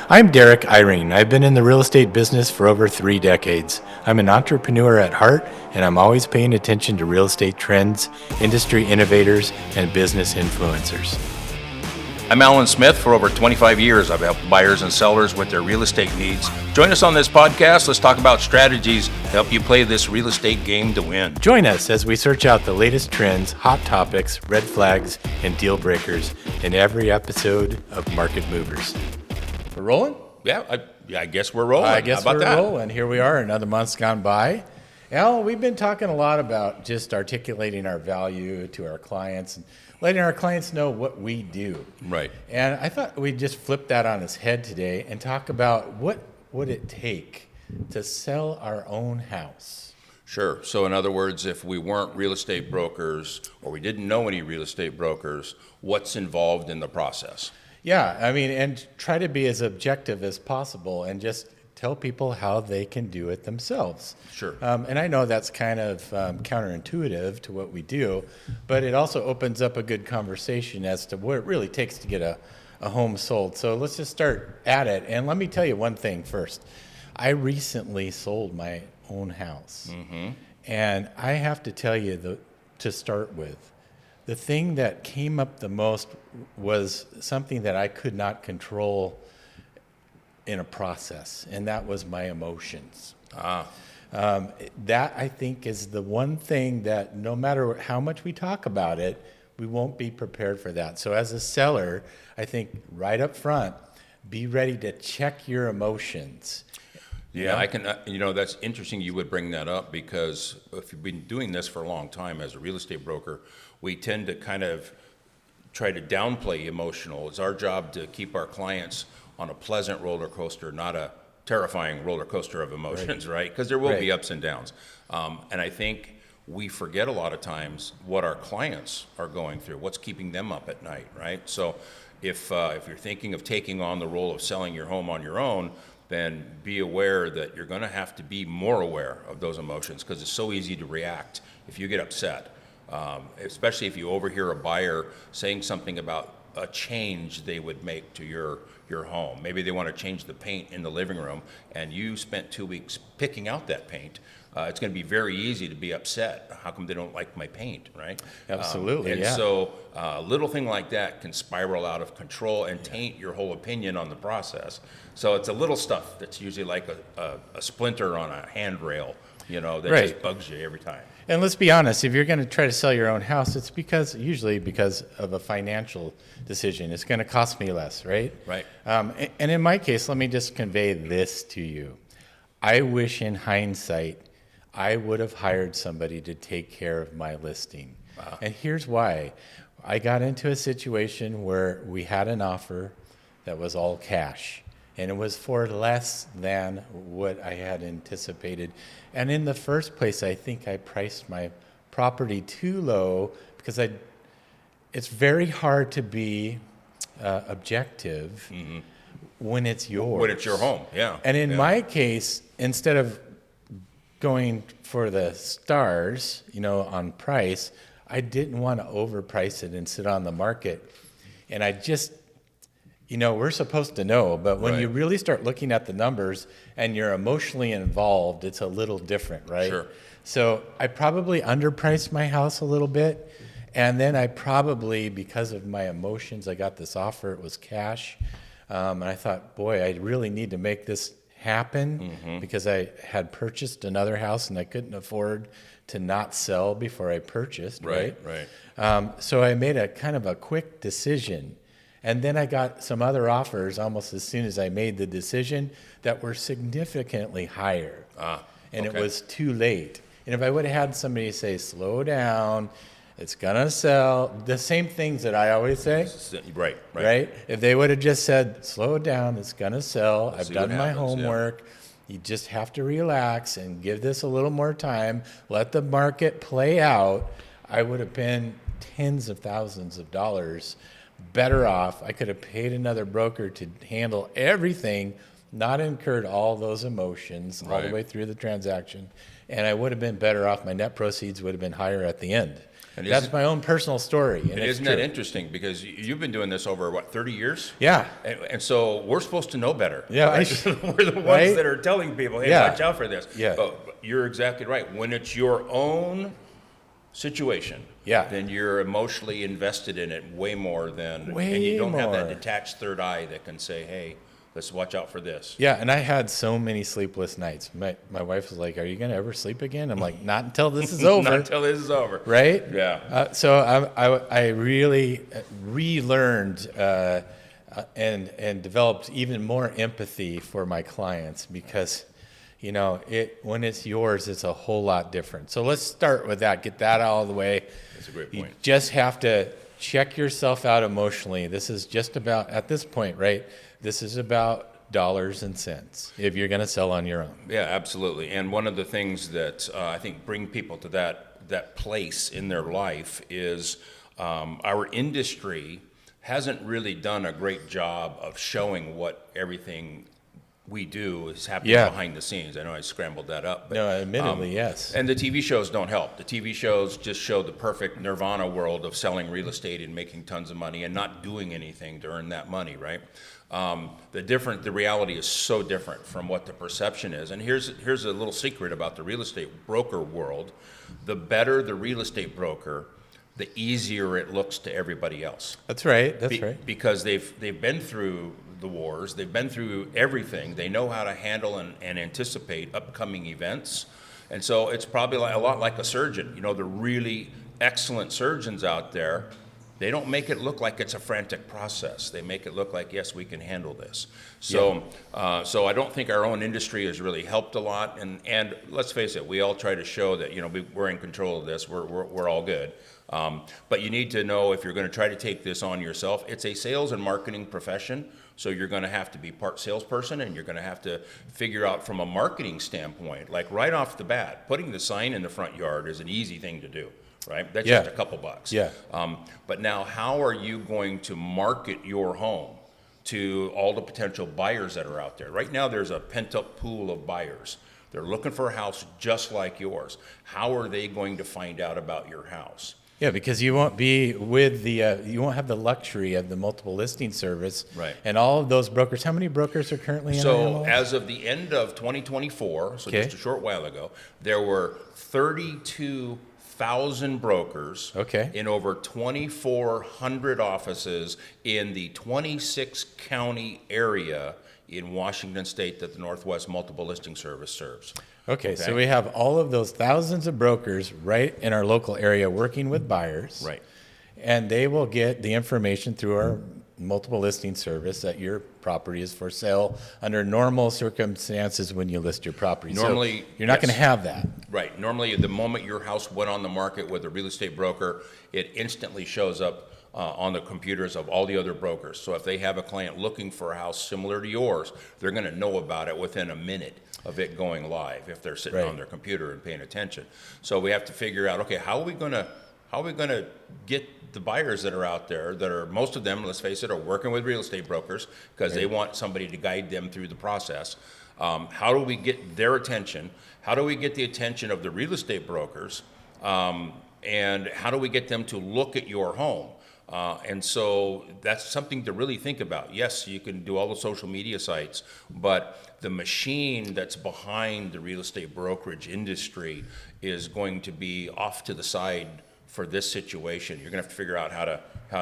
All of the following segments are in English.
I'm Derek Eyring. I've been in the real estate business for over 3 decades. I'm an entrepreneur at heart, and I'm always paying attention to real estate trends, industry innovators, and business influencers. I'm Alan Smith. For over 25 years, I've helped buyers and sellers with their real estate needs. Join us on this podcast. Let's talk about strategies to help you play this real estate game to win. Join us as we search out the latest trends, hot topics, red flags, and deal breakers in every episode of Market Movers. We're rolling? Yeah, I guess we're rolling. I guess How about we're that? rolling. Here we are, another month's gone by. Al, we've been talking a lot about just articulating our value to our clients and letting our clients know what we do. Right. And I thought we'd just flip that on its head today and talk about what would it take to sell our own house. Sure. So in other words, if we weren't real estate brokers or we didn't know any real estate brokers, what's involved in the process? Yeah, I mean, and try to be as objective as possible and just tell people how they can do it themselves. Sure. And I know that's kind of counterintuitive to what we do, but it also opens up a good conversation as to what it really takes to get a home sold. So let's just start at it. And let me tell you one thing first. I recently sold my own house. Mm-hmm. And I have to tell you, to start with, the thing that came up the most was something that I could not control in a process, and that was my emotions. That, I think, is the one thing that no matter how much we talk about it, we won't be prepared for that. So as a seller, I think right up front, be ready to check your emotions. Yeah, I can, that's interesting you would bring that up, because if you've been doing this for a long time as a real estate broker, we tend to kind of try to downplay emotional. It's our job to keep our clients on a pleasant roller coaster, not a terrifying roller coaster of emotions, right? Because there will be ups and downs. And I think we forget a lot of times what our clients are going through, what's keeping them up at night, right? So if you're thinking of taking on the role of selling your home on your own, then be aware that you're going to have to be more aware of those emotions, because it's so easy to react if you get upset, especially if you overhear a buyer saying something about a change they would make to your home. Maybe they want to change the paint in the living room, and you spent 2 weeks picking out that paint. It's going to be very easy to be upset. How come they don't like my paint, right? Absolutely, and so a little thing like that can spiral out of control and taint your whole opinion on the process. So it's a little stuff that's usually like a splinter on a handrail, that just bugs you every time. And let's be honest, if you're going to try to sell your own house, it's usually because of a financial decision. It's going to cost me less, right? Right. And in my case, let me just convey this to you. I wish in hindsight, I would have hired somebody to take care of my listing. Wow. And here's why. I got into a situation where we had an offer that was all cash, and it was for less than what I had anticipated. And in the first place, I think I priced my property too low, because it's very hard to be objective when it's yours. When it's your home, yeah. And in my case, instead of going for the stars, on price, I didn't want to overprice it and sit on the market. And I just, we're supposed to know, but when you really start looking at the numbers and you're emotionally involved, it's a little different, right? Sure. So I probably underpriced my house a little bit. And then I probably, because of my emotions, I got this offer. It was cash. And I thought, boy, I really need to make this happen, because I had purchased another house and I couldn't afford to not sell before I purchased, right? So I made a kind of a quick decision. And then I got some other offers almost as soon as I made the decision that were significantly higher. And it was too late. And if I would have had somebody say, slow down, it's gonna sell, the same things that I always say. Right? If they would have just said, slow down, it's gonna sell, I've done my homework, you just have to relax and give this a little more time, let the market play out, I would have been tens of thousands of dollars better off. I could have paid another broker to handle everything, not incurred all those emotions all the way through the transaction, and I would have been better off. My net proceeds would have been higher at the end. And That's my own personal story. And And it's isn't true. that interesting? Because you've been doing this over, what, 30 years? Yeah. And so we're supposed to know better. Yeah, right? We're the ones right? that are telling people, hey, Yeah. watch out for this. Yeah. But you're exactly right. When it's your own situation, Yeah. then you're emotionally invested in it way more than, Way and you don't have that more. detached third eye that can say, hey, let's watch out for this. Yeah, and I had so many sleepless nights. My wife was like, "Are you going to ever sleep again?" I'm like, "Not until this is over." Not until this is over. Right? Yeah. So I really relearned and developed even more empathy for my clients because, you know, when it's yours, it's a whole lot different. So let's start with that. Get that out of the way. That's a great You point. just have to check yourself out emotionally. This is just about, at this point, right? This is about dollars and cents if you're going to sell on your own. Yeah, absolutely. And one of the things that I think bring people to that place in their life is our industry hasn't really done a great job of showing what everything we do is happening Yeah. behind the scenes. I know I scrambled that up. But, No, admittedly, yes. and the TV shows don't help. The TV shows just show the perfect nirvana world of selling real estate and making tons of money and not doing anything to earn that money, right? The reality is so different from what the perception is. And here's a little secret about the real estate broker world. The better the real estate broker, the easier it looks to everybody else. That's right. That's right. Because they've been through the wars, they've been through everything. They know how to handle and anticipate upcoming events. And so it's probably a lot like a surgeon. You know, the really excellent surgeons out there, they don't make it look like it's a frantic process. They make it look like, yes, we can handle this. So, so I don't think our own industry has really helped a lot. And let's face it, we all try to show that, you know, we're in control of this. We're all good. But you need to know if you're going to try to take this on yourself, it's a sales and marketing profession. So you're going to have to be part salesperson, and you're going to have to figure out from a marketing standpoint, like right off the bat, putting the sign in the front yard is an easy thing to do. Right? That's Yeah. just a couple bucks. Yeah. But now, how are you going to market your home to all the potential buyers that are out there? Right now, there's a pent-up pool of buyers. They're looking for a house just like yours. How are they going to find out about your house? Yeah, because you won't be with you won't have the luxury of the multiple listing service. Right. And all of those brokers. How many brokers are currently in So MLS? as of the end of 2024, so Okay. just a short while ago, there were 32,000 brokers Okay. in over 2,400 offices in the 26 county area in Washington State that the Northwest Multiple Listing Service serves. Okay, Okay. so we have all of those thousands of brokers right in our local area working with buyers. Right. And they will get the information through our multiple listing service that your property is for sale under normal circumstances when you list your property. Normally, so you're not yes. going to have that. Right. Normally, the moment your house went on the market with a real estate broker, it instantly shows up on the computers of all the other brokers. So if they have a client looking for a house similar to yours, they're going to know about it within a minute of it going live if they're sitting Right. on their computer and paying attention. So we have to figure out, okay, how are we going to get the buyers that are out there that are, most of them, let's face it, are working with real estate brokers because they want somebody to guide them through the process. How do we get their attention? How do we get the attention of the real estate brokers? And how do we get them to look at your home? And so that's something to really think about. Yes, you can do all the social media sites, but the machine that's behind the real estate brokerage industry is going to be off to the side for this situation. You're going to have to figure out how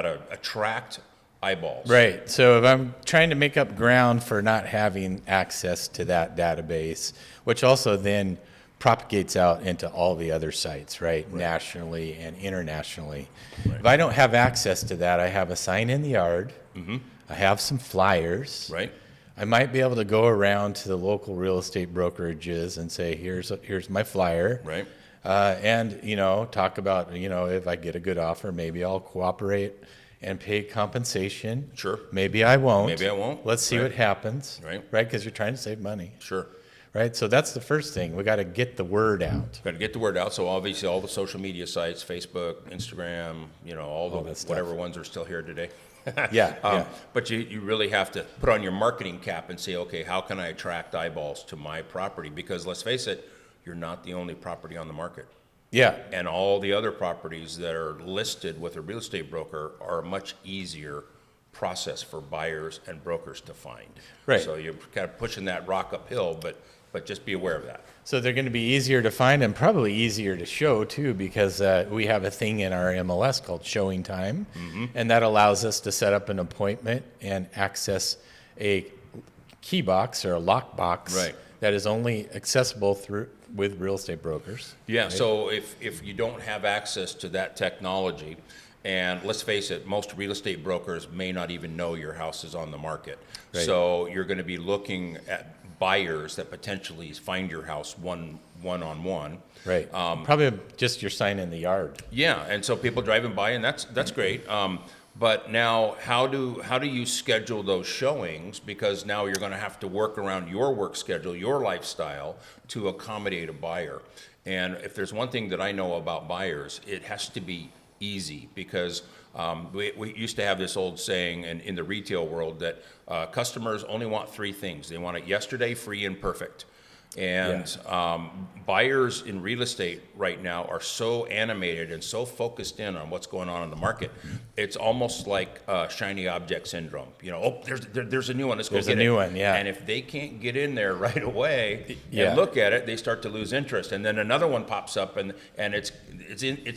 to attract eyeballs. Right. So if I'm trying to make up ground for not having access to that database, which also then propagates out into all the other sites, right? Nationally and internationally. Right. If I don't have access to that, I have a sign in the yard. Mm-hmm. I have some flyers. Right. I might be able to go around to the local real estate brokerages and say, here's my flyer. Right. And, you know, talk about, you know, if I get a good offer, maybe I'll cooperate and pay compensation. Sure. Maybe I won't. Maybe I won't. Let's see Right. what happens. Right. Right, because you're trying to save money. Sure. Right, so that's the first thing. We got to get the word out. Got to get the word out. So obviously all the social media sites, Facebook, Instagram, you know, all the that stuff. whatever ones are still here today. Yeah. But you really have to put on your marketing cap and say, okay, how can I attract eyeballs to my property? Because let's face it, you're not the only property on the market. Yeah. And all the other properties that are listed with a real estate broker are a much easier process for buyers and brokers to find. Right. So you're kind of pushing that rock uphill, but just be aware of that. So they're going to be easier to find and probably easier to show too, because we have a thing in our MLS called showing time, and that allows us to set up an appointment and access a key box or a lock box Right. that is only accessible with real estate brokers. Yeah, right? so if you don't have access to that technology, and let's face it, most real estate brokers may not even know your house is on the market. Right. So you're going to be looking at buyers that potentially find your house one-on-one. Right. Probably just your sign in the yard. Yeah, and so people driving by, and that's great. But now, how do you schedule those showings? Because now you're going to have to work around your work schedule, your lifestyle, to accommodate a buyer. And if there's one thing that I know about buyers, it has to be easy, because we used to have this old saying in the retail world that customers only want three things. They want it yesterday, free, and perfect. And buyers in real estate right now are so animated and so focused in on what's going on in the market. It's almost like shiny object syndrome. You know, oh, there's a new one. Let's go There's get a new one, yeah. And if they can't get in there right away Yeah. and look at it, they start to lose interest. And then another one pops up, and it's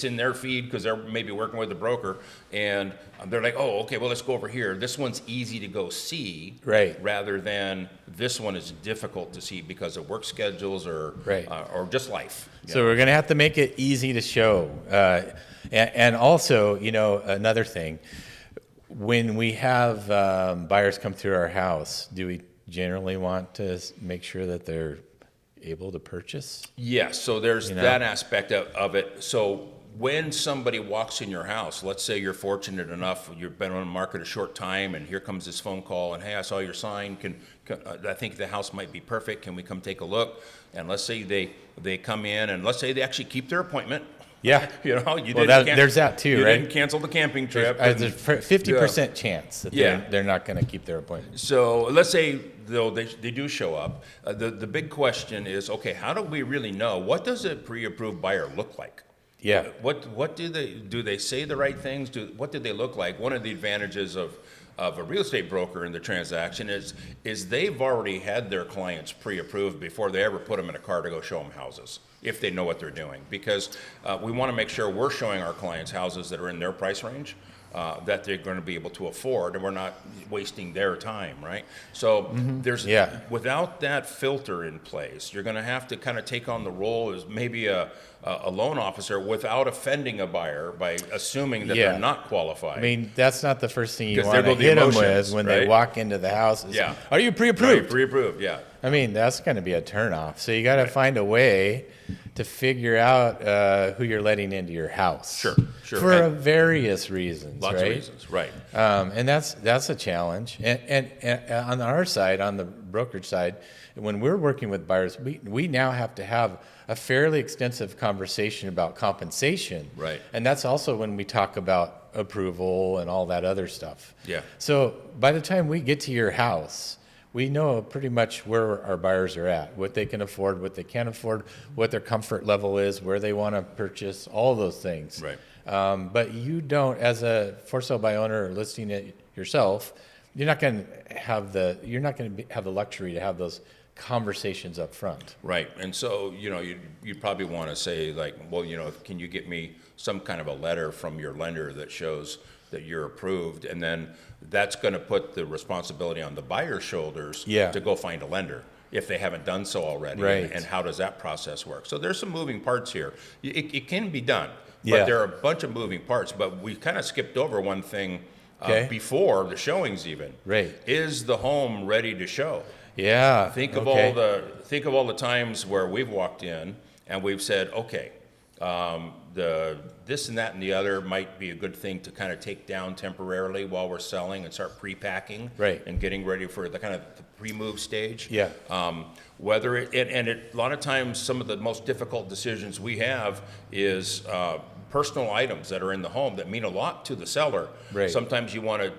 in their feed because they're maybe working with a broker, and they're like, oh, okay, well, let's go over here. This one's easy to go see, Right. rather than this one is difficult to see because of work schedules or Right. Or just life. So we're going to have to make it easy to show. And also, you know, another thing, when we have buyers come through our house, do we generally want to make sure that they're able to purchase? Yes, so there's You know? that aspect of it. So when somebody walks in your house, let's say you're fortunate enough, you've been on the market a short time, and here comes this phone call, and hey, I saw your sign. I think the house might be perfect. Can we come take a look? And let's say they come in, and let's say they actually keep their appointment. Yeah. You know, you Well, didn't there's that too, you right? didn't cancel the camping trip. There's a 50% chance that Yeah. they're not going to keep their appointment. So let's say, though, they do show up. The big question is, okay, how do we really know? What does a pre-approved buyer look like? Yeah. What do they say the right things? What do they look like? One of the advantages of a real estate broker in the transaction is they've already had their clients pre-approved before they ever put them in a car to go show them houses, if they know what they're doing. Because we want to make sure we're showing our clients houses that are in their price range, that they're going to be able to afford, and we're not wasting their time, right? So without that filter in place, you're going to have to kind of take on the role as maybe a loan officer without offending a buyer by assuming that Yeah. they're not qualified. I mean, that's not the first thing you 'Cause want there to go the hit them emotions, with when right? they walk into the house. Is, Yeah. Are you pre-approved? Right, pre-approved, yeah. I mean, that's going to be a turnoff. So you got to find a way to figure out who you're letting into your house. Sure. For And various reasons, lots right? of reasons, right. And that's a challenge. And on our side, on the brokerage side, when we're working with buyers, we now have to have a fairly extensive conversation about compensation. Right. And that's also when we talk about approval and all that other stuff. Yeah. So by the time we get to your house, we know pretty much where our buyers are at, what they can afford, what they can't afford, what their comfort level is, where they want to purchase, all those things. Right. But you don't, as a for sale by owner or listing it yourself, you're not going to have the luxury to have those conversations up front. Right, and so, you know, you'd probably want to say, like, well, you know, can you get me some kind of a letter from your lender that shows that you're approved? And then that's going to put the responsibility on the buyer's shoulders to go find a lender if they haven't done so already. Right. And how does that process work? So there's some moving parts here. It can be done, Yeah. but there are a bunch of moving parts. But we kind of skipped over one thing before the showings even. Right. Is the home ready to show? Yeah. Think of all the times where we've walked in and we've said, okay, this and that and the other might be a good thing to kind of take down temporarily while we're selling and start pre-packing, Right. and getting ready for the kind of the pre-move stage. Yeah. A lot of times some of the most difficult decisions we have is personal items that are in the home that mean a lot to the seller. Right. Sometimes you want to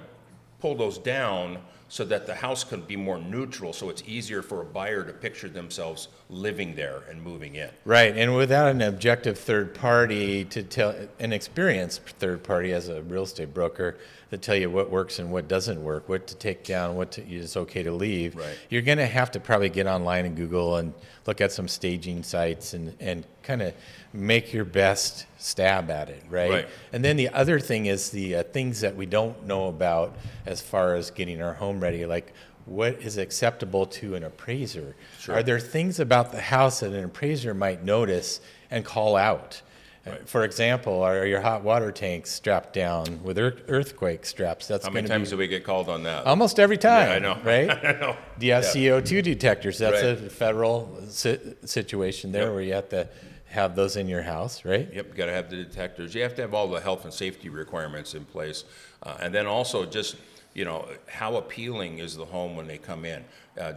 pull those down so that the house can be more neutral, so it's easier for a buyer to picture themselves living there and moving in. Right, and without an objective third party to tell, an experienced third party as a real estate broker to tell you what works and what doesn't work, what to take down, is okay to leave, Right. you're going to have to probably get online and Google and look at some staging sites and kind of make your best stab at it, right? Right. And then the other thing is the things that we don't know about as far as getting our home ready, like what is acceptable to an appraiser? Sure. Are there things about the house that an appraiser might notice and call out? Right. For example, are your hot water tanks strapped down with earthquake straps? That's How many gonna times do we get called on that? almost every time. Yeah, I know. Right? I know. Do you have Yeah. CO2 detectors? That's Right. a federal situation there Yep. where you have to have those in your house, right? Yep, you got to have the detectors. You have to have all the health and safety requirements in place. And then also just, how appealing is the home when they come in?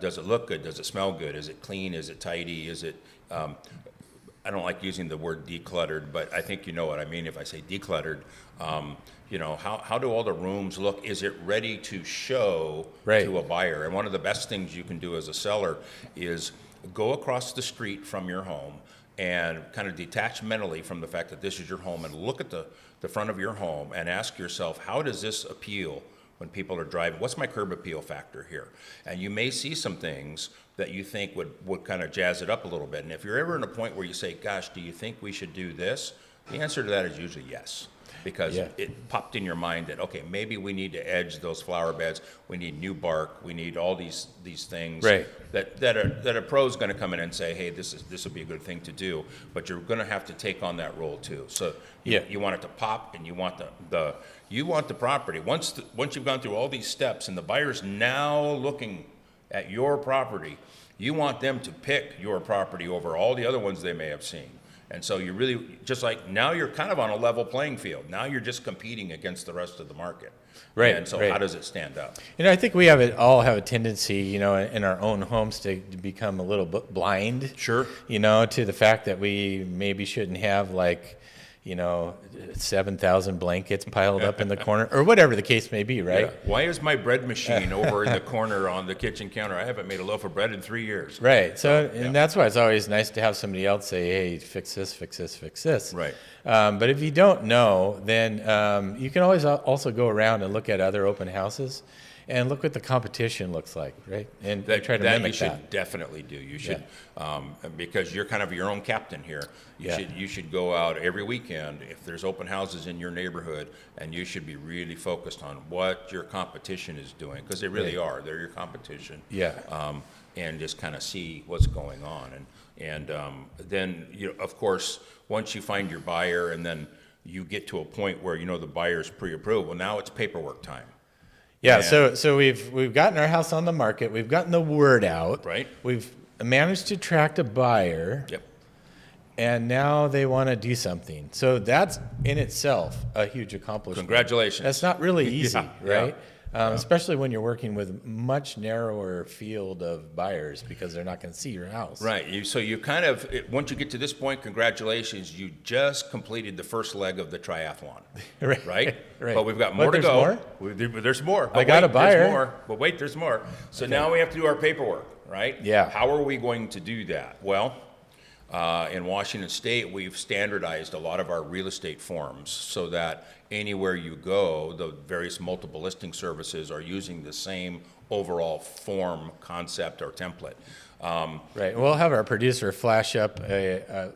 Does it look good? Does it smell good? Is it clean? Is it tidy? Is it, I don't like using the word decluttered, but I think you know what I mean if I say decluttered. How do all the rooms look? Is it ready to show Right. to a buyer? And one of the best things you can do as a seller is go across the street from your home and kind of detach mentally from the fact that this is your home and look at the front of your home and ask yourself, how does this appeal when people are driving? What's my curb appeal factor here? And you may see some things that you think would kind of jazz it up a little bit. And if you're ever in a point where you say, gosh, do you think we should do this? The answer to that is usually yes. Because Yeah. it popped in your mind that, okay, maybe we need to edge those flower beds. We need new bark. We need all these things Right. that a pro's going to come in and say, hey, this would be a good thing to do. But you're going to have to take on that role too. So you want it to pop, and you want the property. Once you've gone through all these steps, and the buyer's now looking at your property, you want them to pick your property over all the other ones they may have seen. And so you really, just like now you're kind of on a level playing field. Now you're just competing against the rest of the market. Right, And so right. how does it stand up? I think we all have a tendency, in our own homes to become a little bit blind. Sure. To the fact that we maybe shouldn't have 7,000 blankets piled up in the corner or whatever the case may be, right? Yeah. Why is my bread machine over in the corner on the kitchen counter? I haven't made a loaf of bread in 3 years. Right. So, yeah. and that's why it's always nice to have somebody else say, hey, fix this, fix this, fix this. Right. But if you don't know, then you can always also go around and look at other open houses and look what the competition looks like, right? And try to mimic you should that. definitely do. You should, because you're kind of your own captain here. Yeah. You should go out every weekend if there's open houses in your neighborhood, and you should be really focused on what your competition is doing, because they really are. They're your competition. Yeah. And just kind of see what's going on, and then of course, once you find your buyer, and then you get to a point where the buyer's pre-approved. Well, now it's paperwork time. Yeah, And- so we've gotten our house on the market. We've gotten the word out. Right. We've managed to attract a buyer. Yep. And now they want to do something. So that's in itself a huge accomplishment. Congratulations. That's not really easy, Yeah, right? Especially when you're working with much narrower field of buyers because they're not going to see your house. Right. So you kind of, once you get to this point, congratulations, you just completed the first leg of the triathlon. Right. Right? Right. But we've got But more to there's go. more? There's more. I got a buyer. There's more. But wait, there's more. So now we have to do our paperwork, right? Yeah. How are we going to do that? Well, in Washington State, we've standardized a lot of our real estate forms so that anywhere you go, the various multiple listing services are using the same overall form, concept, or template. Right. We'll have our producer flash up a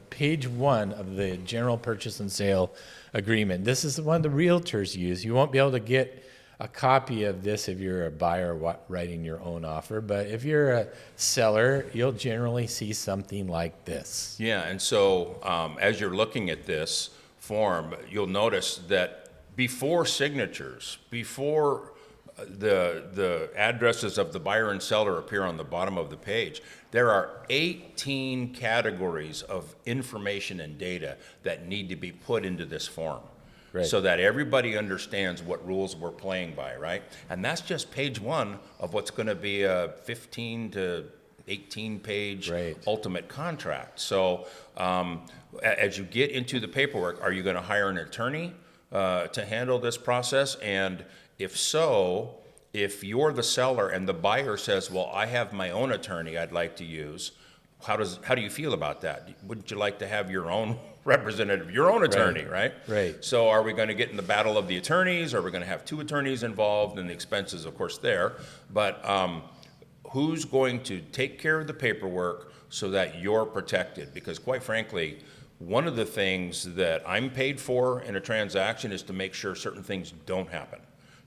page 1 of the general purchase and sale agreement. This is the one the realtors use. You won't be able to get a copy of this if you're a buyer writing your own offer, but if you're a seller, you'll generally see something like this. Yeah, and so as you're looking at this form, you'll notice that before signatures, before the addresses of the buyer and seller appear on the bottom of the page, there are 18 categories of information and data that need to be put into this form. Right. So that everybody understands what rules we're playing by, right? And that's just page 1 of what's going to be a 15 to 18-page Right. ultimate contract. So as you get into the paperwork, are you going to hire an attorney to handle this process? And If so, if you're the seller and the buyer says, well, I have my own attorney I'd like to use, how do you feel about that? Wouldn't you like to have your own representative, your own attorney, right? Right. So are we going to get in the battle of the attorneys? Are we going to have two attorneys involved? And the expenses, of course, there. But who's going to take care of the paperwork so that you're protected? Because quite frankly, one of the things that I'm paid for in a transaction is to make sure certain things don't happen.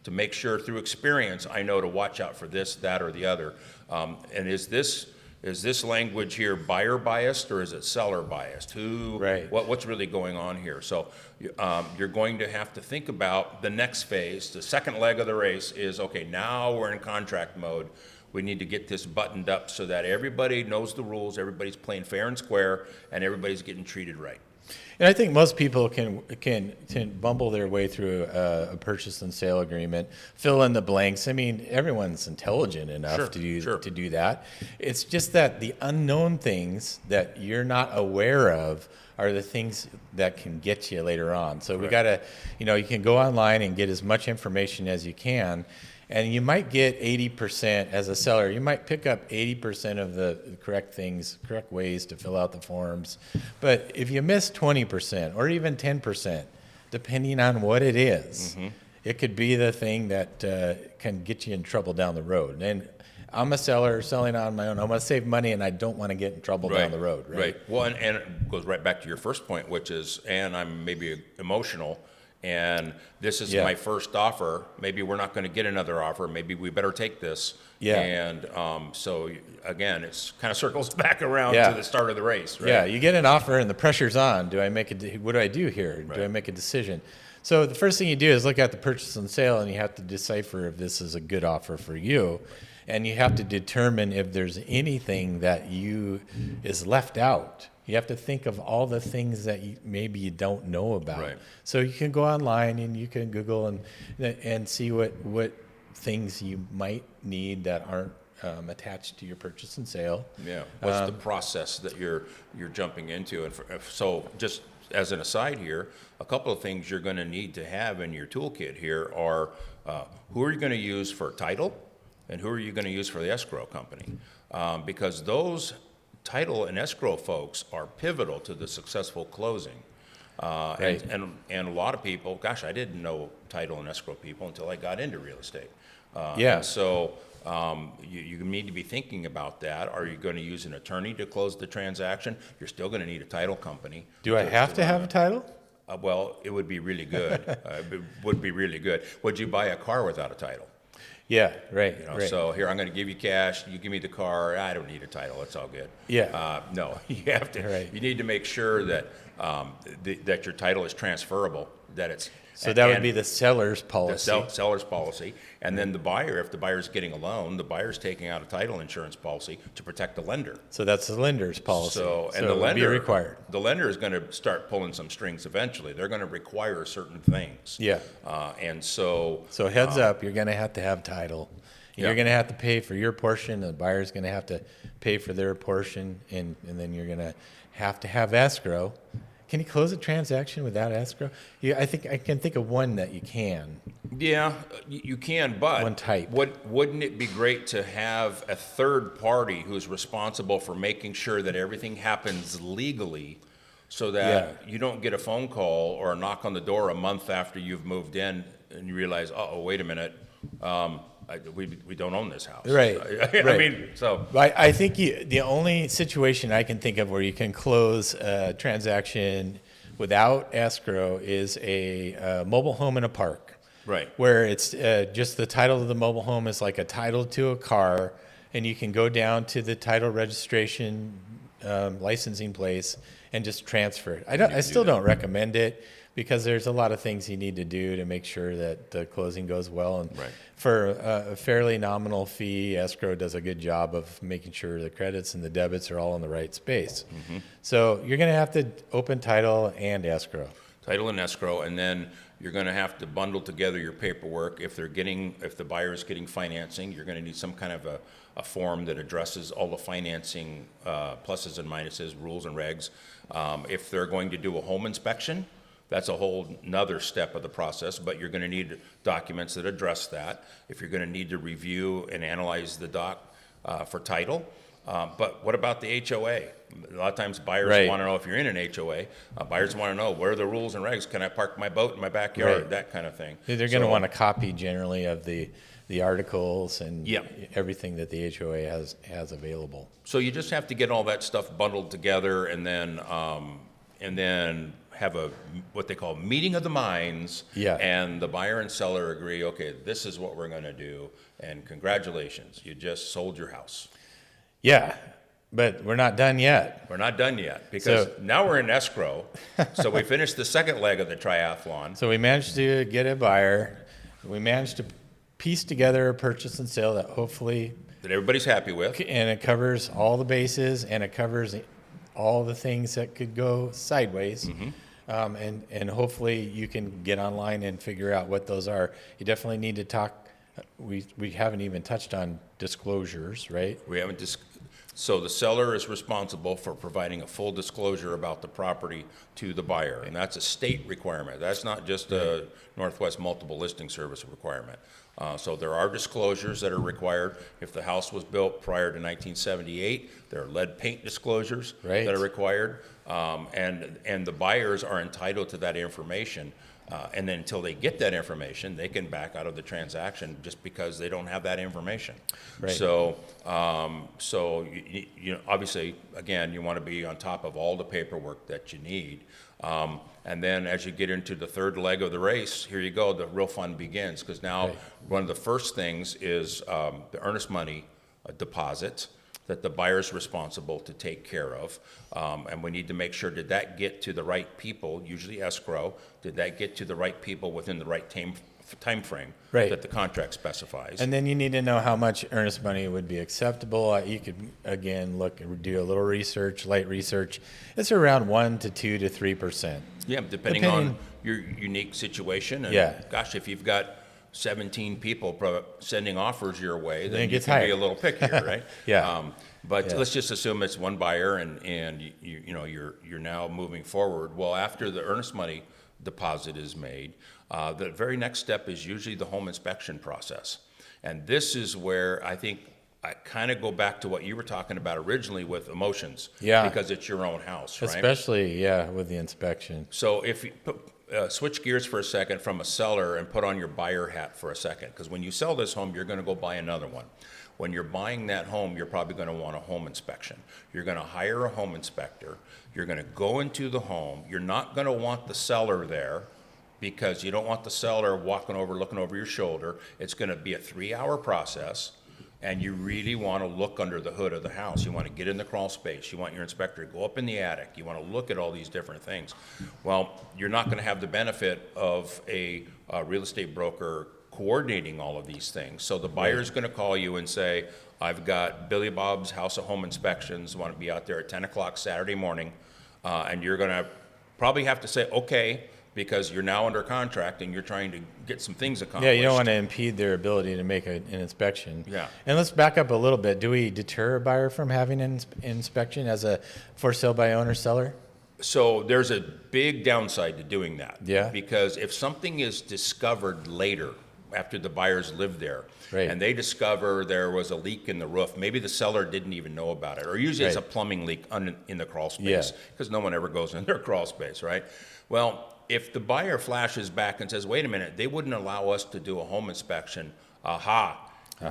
To make sure through experience I know to watch out for this, that, or the other. And is this language here buyer biased or is it seller biased? Right. What's really going on here? So you're going to have to think about the next phase. The second leg of the race is, okay, now we're in contract mode. We need to get this buttoned up so that everybody knows the rules, everybody's playing fair and square, and everybody's getting treated right. And I think most people can bumble their way through a purchase and sale agreement, fill in the blanks. I mean, everyone's intelligent enough to do that. It's just that the unknown things that you're not aware of are the things that can get you later on. So we gotta, you can go online and get as much information as you can. And you might get 80% as a seller. You might pick up 80% of the correct ways to fill out the forms. But if you miss 20% or even 10%, depending on what it is, it could be the thing that can get you in trouble down the road. And I'm a seller selling on my own. I want to save money and I don't want to get in trouble down the road. Right. Well, and it goes right back to your first point, which is, and I'm maybe emotional, and this is my first offer. Maybe we're not going to get another offer. Maybe we better take this. Yeah. And so again, it's kind of circles back around to the start of the race. Right? Yeah. You get an offer and the pressure's on. What do I do here? Right. Do I make a decision? So the first thing you do is look at the purchase and sale, and you have to decipher if this is a good offer for you. And you have to determine if there's anything that is left out. You have to think of all the things that maybe you don't know about. Right. So you can go online and you can Google and see what things you might need that aren't attached to your purchase and sale. Yeah. What's the process that you're jumping into? And so just as an aside here, a couple of things you're going to need to have in your toolkit here are who are you going to use for title and who are you going to use for the escrow company? Because those title and escrow folks are pivotal to the successful closing. Right. And a lot of people, gosh, I didn't know title and escrow people until I got into real estate. And so you need to be thinking about that. Are you going to use an attorney to close the transaction? You're still going to need a title company. Do I have to have a title? Well, it would be really good. It would be really good. Would you buy a car without a title? Yeah, right. Right. So here, I'm going to give you cash. You give me the car. I don't need a title. It's all good. Yeah. No, you have to. Right. You need to make sure that that your title is transferable. That it's. So that would be the seller's policy. The seller's policy, and then the buyer, if the buyer's getting a loan, the buyer's taking out a title insurance policy to protect the lender. So that's the lender's policy. So it the would lender be required. The lender is going to start pulling some strings eventually. They're going to require certain things. Yeah. And so. So heads up, you're going to have title. You're going to have to pay for your portion, and the buyer's going to have to pay for their portion, and then you're going to have escrow. Can you close a transaction without escrow? I think I can think of one that you can. Yeah, you can, but one type. Wouldn't it be great to have a third party who's responsible for making sure that everything happens legally, so that you don't get a phone call or a knock on the door a month after you've moved in and you realize, oh, wait a minute, we don't own this house. Right. I mean, so. I think the only situation I can think of where you can close a transaction without escrow is a mobile home in a park. Right. Where it's just the title of the mobile home is like a title to a car, and you can go down to the title registration licensing place and just transfer it. I still don't recommend it, because there's a lot of things you need to do to make sure that the closing goes well. And for a fairly nominal fee, escrow does a good job of making sure the credits and the debits are all in the right space. Mm-hmm. So you're going to have to open title and escrow. Title and escrow, and then you're going to have to bundle together your paperwork. If the buyer is getting financing, you're going to need some kind of a form that addresses all the financing pluses and minuses, rules and regs. If they're going to do a home inspection, That's a whole nother step of the process, but you're gonna need documents that address that. If you're gonna need to review and analyze the doc for title. But what about the HOA? A lot of times buyers Right. wanna know if you're in an HOA. Buyers wanna know, what are the rules and regs? Can I park my boat in my backyard? Right. That kind of thing. They're going to So- want a copy generally of the articles and Yeah. everything that the HOA has available. So you just have to get all that stuff bundled together and then have what they call meeting of the minds. Yeah. And the buyer and seller agree, okay, this is what we're gonna do, and congratulations, you just sold your house. Yeah, but we're not done yet. We're not done yet, because So- now we're in escrow. So we finished the second leg of the triathlon. So we managed to get a buyer. We managed to piece together a purchase and sale that hopefully, That everybody's happy with. and it covers all the bases and it covers all the things that could go sideways. And hopefully you can get online and figure out what those are. You definitely need to talk. We haven't even touched on disclosures, right? We haven't so the seller is responsible for providing a full disclosure about the property to the buyer, and that's a state requirement. That's not just a Northwest Multiple Listing Service requirement. So there are disclosures that are required. If the house was built prior to 1978, there are lead paint disclosures Right. that are required, and the buyers are entitled to that information. And then until they get that information, they can back out of the transaction just because they don't have that information. Right. So, you know, obviously, again, you want to be on top of all the paperwork that you need. And then as you get into the third leg of the race, here you go, the real fun begins. Because now Right. one of the first things is the earnest money deposit that the buyer's responsible to take care of. And we need to make sure, did that get to the right people, usually escrow? Did that get to the right people within the right time frame Right. that the contract specifies? And then you need to know how much earnest money would be acceptable. You could, again, do a little research, light research. It's around 1 to 2 to 3%. Yeah, depending on your unique situation. And Yeah. gosh, if you've got 17 people sending offers your way, Then then it you gets can be higher. a little pickier, right? Yeah. But Yeah. let's just assume it's one buyer and you know, you're now moving forward. Well, after the earnest money deposit is made, the very next step is usually the home inspection process. And this is where I think I kind of go back to what you were talking about originally with emotions. Yeah. Because it's your own house, right? Especially, yeah, with the inspection. So if you switch gears for a second from a seller and put on your buyer hat for a second, because when you sell this home, you're going to go buy another one. When you're buying that home, you're probably going to want a home inspection. You're going to hire a home inspector. You're going to go into the home. You're not going to want the seller there because you don't want the seller walking over, looking over your shoulder. It's going to be a 3-hour process. And you really want to look under the hood of the house. You want to get in the crawl space. You want your inspector to go up in the attic. You want to look at all these different things. Well, you're not going to have the benefit of a real estate broker coordinating all of these things. So the buyer's going to call you and say, I've got Billy Bob's House of Home Inspections, want to be out there at 10 o'clock Saturday morning. And you're going to probably have to say, okay, because you're now under contract and you're trying to get some things accomplished. Yeah, you don't want to impede their ability to make an inspection. Yeah. And let's back up a little bit. Do we deter a buyer from having an inspection as a for sale by owner seller? So there's a big downside to doing that. Yeah. Because if something is discovered later, after the buyers lived there, Right. and they discover there was a leak in the roof, maybe the seller didn't even know about it, or usually it's a Right. plumbing leak in the crawl Yeah. space, because no one ever goes in their crawl space, right? Well, if the buyer flashes back and says, wait a minute, they wouldn't allow us to do a home inspection,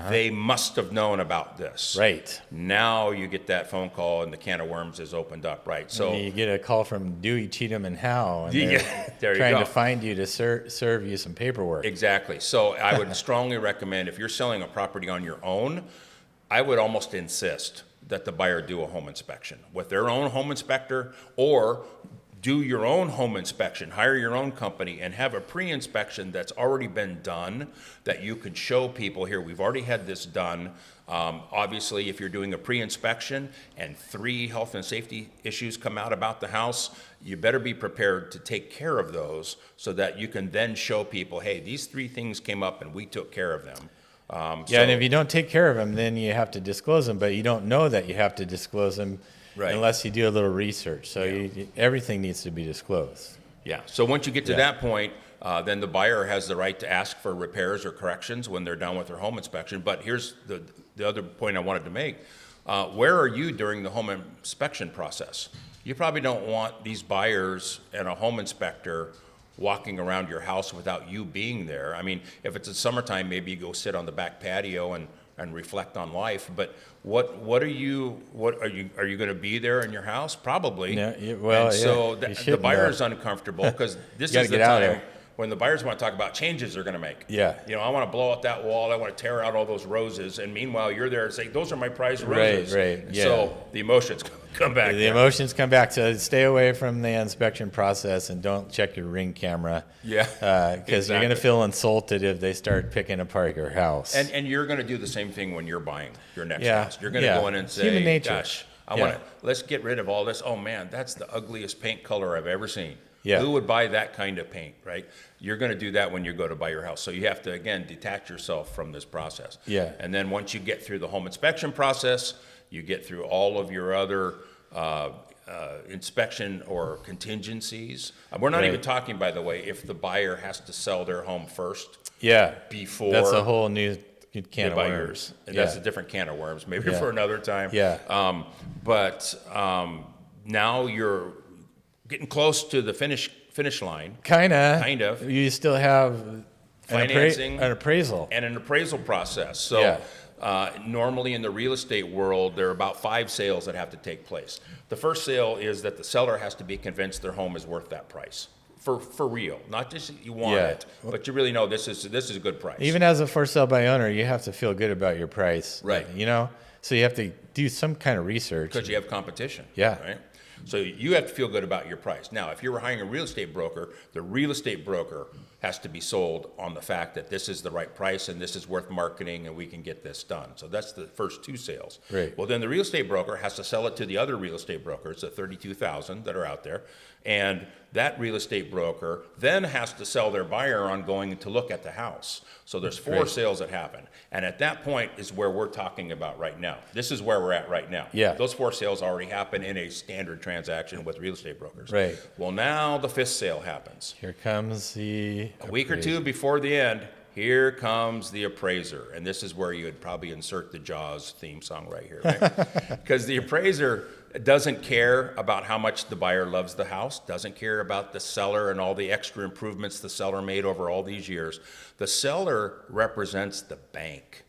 they must have known about this. Right. Now you get that phone call and the can of worms is opened up, right? So And you get a call from Dewey, Cheatham, and Howe, and Yeah, they're there you trying go. to find you to serve you some paperwork. Exactly. So I would strongly recommend, if you're selling a property on your own, I would almost insist that the buyer do a home inspection with their own home inspector, or do your own home inspection, hire your own company, and have a pre-inspection that's already been done that you could show people, here, we've already had this done. Obviously, if you're doing a pre-inspection and 3 health and safety issues come out about the house, you better be prepared to take care of those so that you can then show people, hey, these 3 things came up and we took care of them. Yeah, and if you don't take care of them, then you have to disclose them, but you don't know that you have to disclose them Right. unless you do a little research. So Yeah. everything needs to be disclosed. Yeah, so once you get to Yeah. that point, then the buyer has the right to ask for repairs or corrections when they're done with their home inspection. But here's the other point I wanted to make. Where are you during the home inspection process? You probably don't want these buyers and a home inspector walking around your house without you being there. I mean, if it's in summertime, maybe you go sit on the back patio and reflect on life. But what are you going to be there in your house? Probably. No, well, and so yeah, you the shouldn't, buyer though. is uncomfortable because this You gotta is the get out of time there. when the buyers want to talk about changes they're going to make. Yeah. You know, I want to blow out that wall. I want to tear out all those roses. And meanwhile, you're there and say, those are my prized Right, roses. right, And yeah. so the emotions come back. The there. emotions come back. So stay away from the inspection process and don't check your Ring camera. Yeah, Because you're going to exactly. feel insulted if they start picking apart your house. And you're going to do the same thing when you're buying your next Yeah, house. You're going to yeah. go in and It's say, human nature. gosh, I Yeah. want to, let's get rid of all this. Oh man, that's the ugliest paint color I've ever seen. Yeah. Who would buy that kind of paint, right? You're going to do that when you go to buy your house. So you have to, again, detach yourself from this process. Yeah. And then once you get through the home inspection process, you get through all of your other inspection or contingencies. We're not Right. even talking, by the way, if the buyer has to sell their home first Yeah. before That's a whole new can of buy worms. yours. And that's a Yeah. different can of worms, maybe Yeah. for another time. Yeah. But now you're getting close to the finish line Kind of. You still have Financing. an appraisal. and an appraisal process. So Yeah. normally in the real estate world, there are about 5 sales that have to take place. The first sale is that the seller has to be convinced their home is worth that price. For real, not just that you want Yeah. it, but you really know this is a good price. Even as a for sale by owner, you have to feel good about your price. Right. You know? So you have to do some kind of research. Because you have competition. Yeah. Right? So you have to feel good about your price. Now, if you're hiring a real estate broker, the real estate broker has to be sold on the fact that this is the right price and this is worth marketing and we can get this done. So that's the first 2 sales. Right. Well, then the real estate broker has to sell it to the other real estate brokers, the 32,000 that are out there. And that real estate broker then has to sell their buyer on going to look at the house. So there's 4 Right. sales that happen. And at that point is where we're talking about right now. This is where we're at right now. Yeah. Those 4 sales already happen in a standard transaction with real estate brokers. Right. Well, now the 5th sale happens. Here comes the A week or 2 before the end, here comes the appraiser. And this is where you would probably insert the Jaws theme song right here, right? Because the appraiser doesn't care about how much the buyer loves the house, doesn't care about the seller and all the extra improvements the seller made over all these years. The seller represents the bank.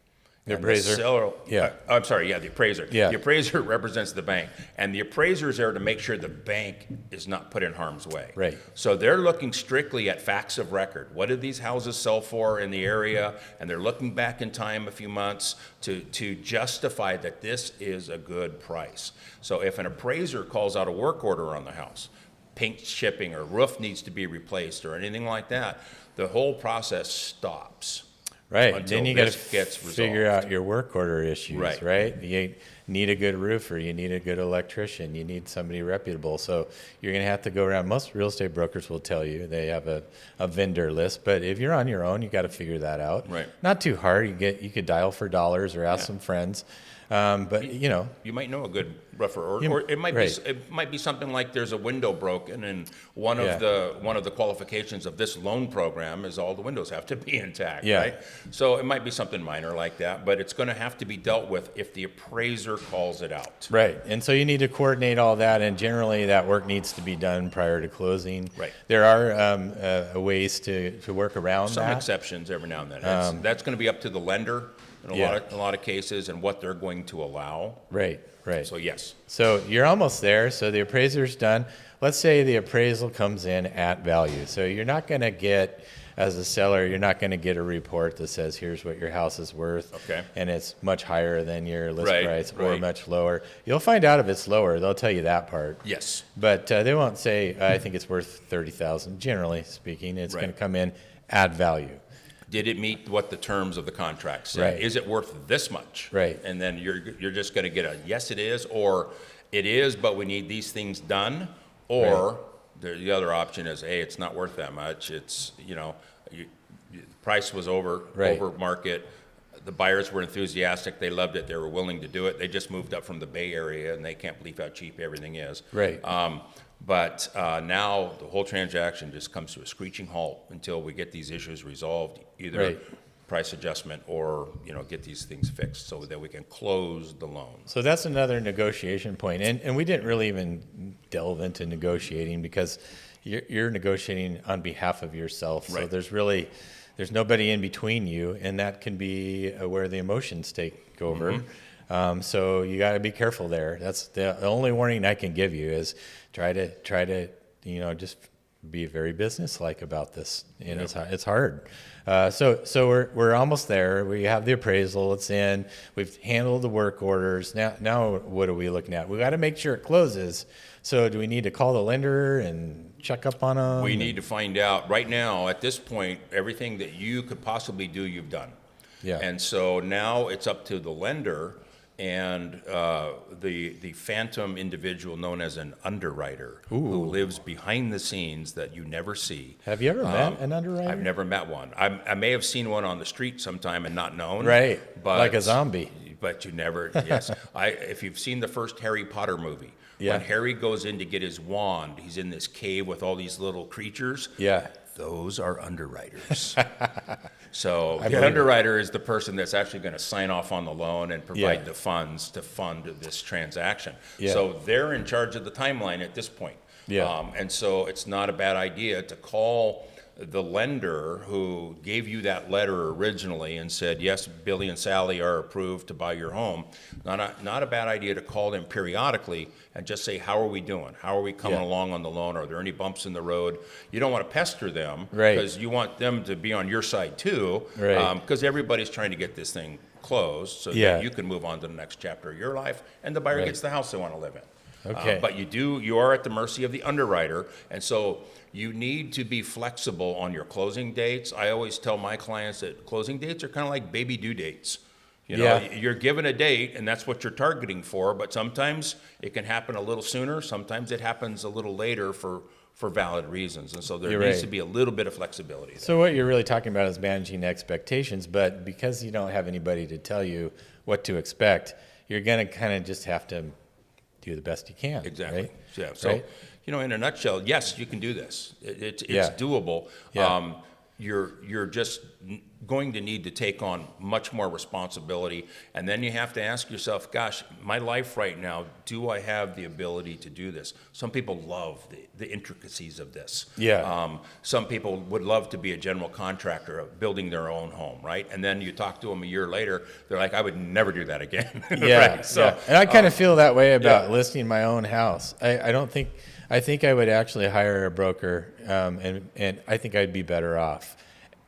The And appraiser? seller, Yeah. I'm sorry, yeah, the appraiser. Yeah. The appraiser represents the bank. And the appraiser is there to make sure the bank is not put in harm's way. Right. So they're looking strictly at facts of record. What did these houses sell for in the area? And they're looking back in time a few months to justify that this is a good price. So if an appraiser calls out a work order on the house, paint chipping or roof needs to be replaced or anything like that, the whole process stops. Right. Until Then you got to this gets figure resolved. out your work order issues, Right. right? You need a good roofer, you need a good electrician, you need somebody reputable. So you're going to have to go around. Most real estate brokers will tell you they have a vendor list, but if you're on your own, you got to figure that out. Right. Not too hard. You could dial for dollars or ask some friends. But you know, You might know a good rougher, or it might right. be it might be something like there's a window broken, and one Yeah. of the qualifications of this loan program is all the windows have to be intact, Yeah. right? So it might be something minor like that, but it's going to have to be dealt with if the appraiser calls it out. right. And so you need to coordinate all that, and generally that work needs to be done prior to closing. Right. There are ways to work around Some that. exceptions every now and then. That's going to be up to the lender in Yeah. a lot of cases and what they're going to allow. Right. Right. So yes, So you're almost there. So the appraiser's done. Let's say the appraisal comes in at value. So you're not going to get, as a seller, you're not going to get a report that says, here's what your house is worth. Okay. And it's much higher than your list Right, price or right. much lower. You'll find out if it's lower. They'll tell you that part. yes. But they won't say, I think it's worth $30,000. Generally speaking, it's going Right. to come in at value. Did it meet what the terms of the contract say? Right. Is it worth this much? Right. And then you're just going to get a yes, it is, or it is, but we need these things done, or the other option is, hey, it's not worth that much. It's the price was over Right. market. The buyers were enthusiastic. They loved it. They were willing to do it. They just moved up from the Bay Area, and they can't believe how cheap everything is. Right. But now the whole transaction just comes to a screeching halt until we get these issues resolved, either Right. price adjustment or, get these things fixed so that we can close the loan. So that's another negotiation point. And we didn't really even delve into negotiating because you're negotiating on behalf of yourself. So Right. there's nobody in between you, and that can be where the emotions take over. So you got to be careful there. That's the only warning I can give you is try to just be very businesslike about this. And it's hard. So we're almost there. We have the appraisal. It's in. We've handled the work orders. Now what are we looking at? We got to make sure it closes. So do we need to call the lender and check up on them? We need to find out. Right now, at this point, everything that you could possibly do, you've done. Yeah. And so now it's up to the lender and the phantom individual known as an underwriter who lives behind the scenes that you never see. Have you ever met an underwriter? I've never met one. I may have seen one on the street sometime and not known. Right, But, like a zombie. But you never, yes. If you've seen the first Harry Potter movie, Yeah. when Harry goes in to get his wand, he's in this cave with all these little creatures. Yeah. Those are underwriters. So I the believe underwriter is the person that's actually going to sign off on the loan and provide Yeah. the funds to fund this transaction. Yeah. So they're in charge of the timeline at this point. Yeah. And so it's not a bad idea to call the lender who gave you that letter originally and said, yes, Billy and Sally are approved to buy your home. Not a bad idea to call them periodically and just say, how are we doing? How are we coming Yeah. along on the loan? Are there any bumps in the road? You don't want to pester them Right. because you want them to be on your side too. Right. Because everybody's trying to get this thing closed so Yeah. that you can move on to the next chapter of your life and the buyer Right. gets the house they want to live in. Okay. But you are at the mercy of the underwriter, and so you need to be flexible on your closing dates. I always tell my clients that closing dates are kind of like baby due dates. Yeah. You're given a date, and that's what you're targeting for, but sometimes it can happen a little sooner, sometimes it happens a little later for valid reasons, and so there You're needs right. to be a little bit of flexibility there. So what you're really talking about is managing expectations, but because you don't have anybody to tell you what to expect, you're going to kind of just have to do the best you can. Exactly. Right? Yeah. So, Right? in a nutshell, yes, you can do this. It's Yeah. doable. Yeah. You're just going to need to take on much more responsibility, and then you have to ask yourself, gosh, my life right now, do I have the ability to do this? Some people love the intricacies of this. Yeah. Some people would love to be a general contractor of building their own home, right? And then you talk to them a year later, they're like, I would never do that again. Yeah, Right? So, yeah. And I kind of feel that way about yeah. listing my own house. I think I would actually hire a broker, and I think I'd be better off.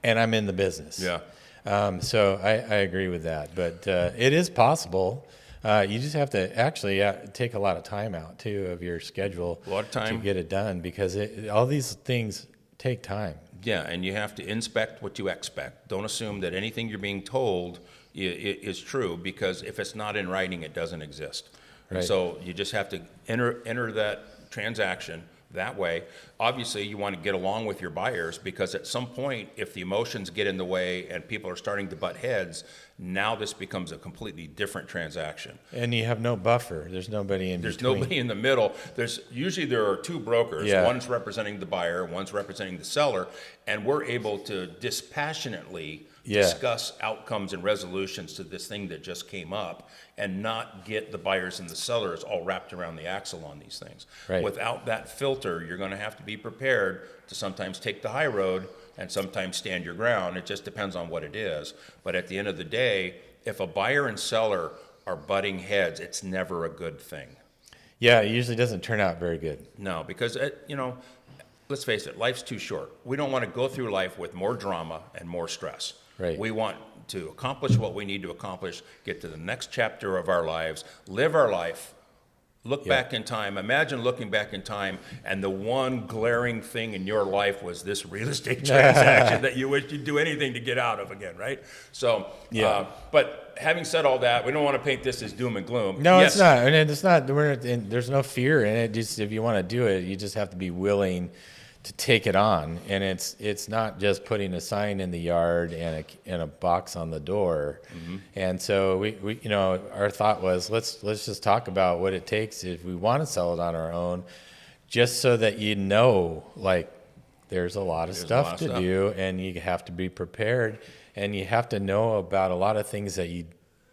And I'm in the business. Yeah. So I agree with that. But it is possible. You just have to actually take a lot of time out, too, of your schedule A lot of time. to get it done because all these things take time. Yeah, and you have to inspect what you expect. Don't assume that anything you're being told is true, because if it's not in writing, it doesn't exist. And Right. so you just have to enter that transaction that way. Obviously, you want to get along with your buyers, because at some point, if the emotions get in the way and people are starting to butt heads, now this becomes a completely different transaction. And you have no buffer. There's nobody in There's between. nobody in the middle. Usually there are two brokers. Yeah. One's representing the buyer, one's representing the seller, and we're able to dispassionately Yeah. discuss outcomes and resolutions to this thing that just came up, and not get the buyers and the sellers all wrapped around the axle on these things. Right. Without that filter, you're going to have to be prepared to sometimes take the high road and sometimes stand your ground. It just depends on what it is. But at the end of the day, if a buyer and seller are butting heads, it's never a good thing. Yeah, it usually doesn't turn out very good. No, because, let's face it, life's too short. We don't want to go through life with more drama and more stress. Right. We want to accomplish what we need to accomplish, get to the next chapter of our lives, live our life, look back in time. Imagine looking back in time, and the one glaring thing in your life was this real estate transaction that you wish you'd do anything to get out of again, right? So, Yeah. but having said all that, we don't want to paint this as doom and gloom. No, Yes, it's not. And it's not. There's no fear in it. Just if you want to do it, you just have to be willing to take it on. And it's not just putting a sign in the yard and a box on the door. Mm-hmm. And so we our thought was let's just talk about what it takes if we want to sell it on our own just so that you know, like, there's a lot of There's a stuff lot of to stuff. do, and you have to be prepared, and you have to know about a lot of things that you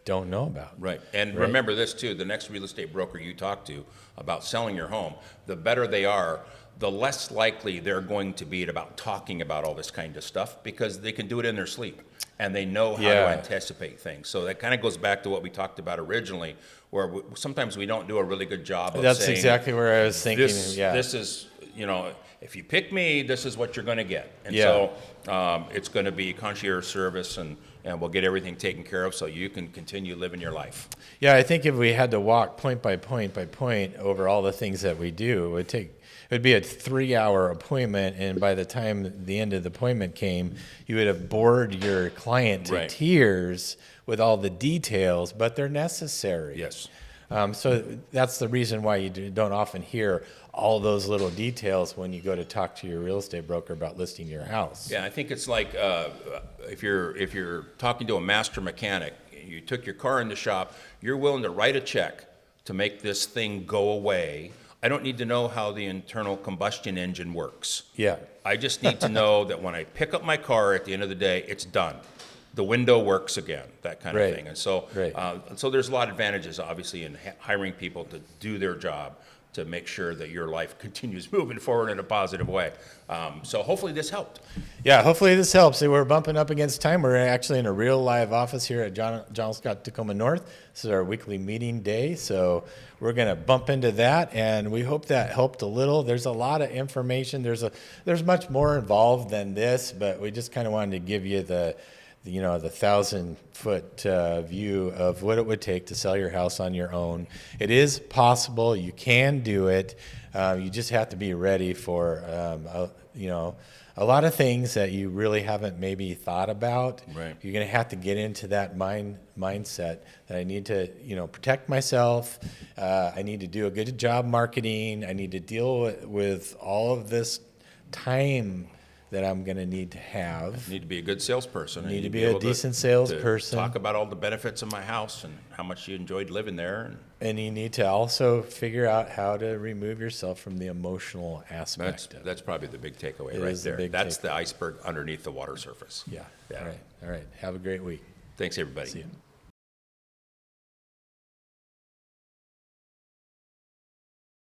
don't know about. Right. And Right. remember this too, the next real estate broker you talk to about selling your home, the better they are, the less likely they're going to be about talking about all this kind of stuff because they can do it in their sleep and they know how to Yeah. anticipate things. So that kind of goes back to what we talked about originally, where sometimes we don't do a really good job of That's saying, exactly where I was thinking. this, Yeah. this is, you know, if you pick me, this is what you're going to get. And Yeah. so it's going to be concierge service, and we'll get everything taken care of so you can continue living your life. Yeah, I think if we had to walk point by point by point over all the things that we do, it would be a 3-hour appointment, and by the time the end of the appointment came, you would have bored your client to Right. tears with all the details, but they're necessary. Yes. So that's the reason why you don't often hear all those little details when you go to talk to your real estate broker about listing your house. Yeah, I think it's like if you're talking to a master mechanic, you took your car in the shop, you're willing to write a check to make this thing go away. I don't need to know how the internal combustion engine works. Yeah. I just need to know that when I pick up my car at the end of the day, it's done. The window works again, that kind Right. of thing. And so, Right. so there's a lot of advantages, obviously, in hiring people to do their job to make sure that your life continues moving forward in a positive way. So hopefully this helped. Yeah, hopefully this helps. See, we're bumping up against time. We're actually in a real live office here at John Scott Tacoma North. This is our weekly meeting day, so we're going to bump into that, and we hope that helped a little. There's a lot of information. There's much more involved than this, but we just kind of wanted to give you the 1,000-foot view of what it would take to sell your house on your own. It is possible. You can do it. You just have to be ready for, a lot of things that you really haven't maybe thought about. Right. You're going to have to get into that mindset that I need to, protect myself. I need to do a good job marketing. I need to deal with all of this time that I'm going to need to have. Need to be a good salesperson. Need to be able a decent salesperson. Talk about all the benefits of my house and how much you enjoyed living there. And you need to also figure out how to remove yourself from the emotional aspect of it. That's probably the big takeaway It right is the there. big That's the iceberg underneath the water surface. Yeah. Yeah. All right. Have a great week. Thanks, everybody. See you.